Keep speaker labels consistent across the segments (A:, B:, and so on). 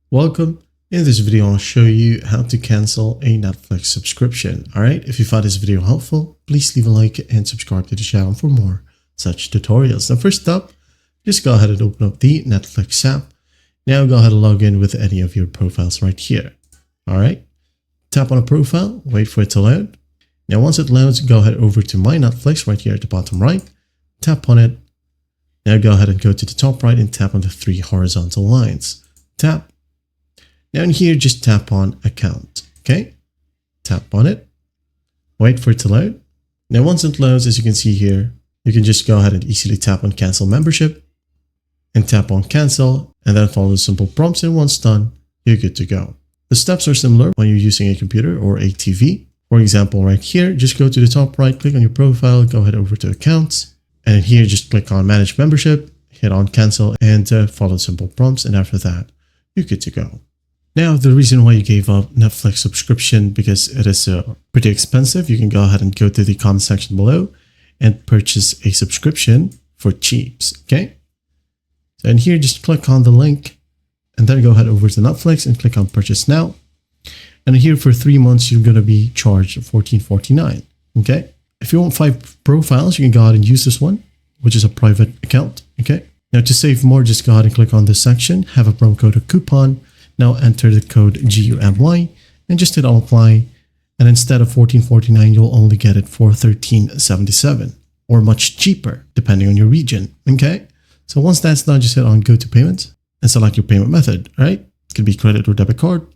A: Welcome. In this video, I'll show you how to cancel a Netflix subscription. Alright, if you found this video helpful, please leave a like and subscribe to the channel for more such tutorials. Now first up, just go ahead and open up the Netflix app. Now go ahead and log in with any of your profiles right here. Alright, tap on a profile, wait for it to load. Now once it loads, go ahead over to My Netflix right here at the bottom right. Tap on it. Now go ahead and go to the top right and tap on the three horizontal lines. Tap. Now in here, just tap on account, okay? Tap on it, wait for it to load. Now once it loads, as you can see here, you can just go ahead and easily tap on cancel membership and tap on cancel and then follow the simple prompts, and once done, you're good to go. The steps are similar when you're using a computer or a TV. For example, right here, just go to the top right, click on your profile, go ahead over to accounts, and here just click on manage membership, hit on cancel and follow the simple prompts, and after that, you're good to go. Now, the reason why you gave up Netflix subscription, because it is pretty expensive, you can go ahead and go to the comment section below and purchase a subscription for cheaps, okay? So in here, just click on the link and then go ahead over to Netflix and click on purchase now. And here for 3 months, you're going to be charged $14.49, okay? If you want 5 profiles, you can go ahead and use this one, which is a private account, okay? Now to save more, just go ahead and click on this section, have a promo code or coupon. Now enter the code GUMY and just hit on apply. And instead of $14.49, you'll only get it for $13.77 or much cheaper depending on your region. Okay. So once that's done, just hit on go to payment and select your payment method, right? It could be credit or debit card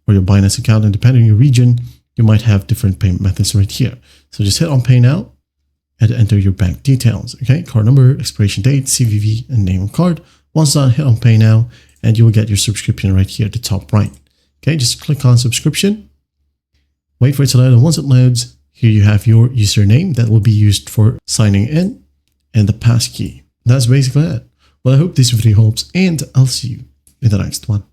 A: or your Binance account. And depending on your region, you might have different payment methods right here. So just hit on pay now and enter your bank details. Okay. Card number, expiration date, CVV, and name of card. Once done, hit on pay now, and you will get your subscription right here at the top right. Okay, just click on subscription, wait for it to load, and once it loads, here you have your username that will be used for signing in and the passkey. That's basically it. Well, I hope this video helps, and I'll see you in the next one.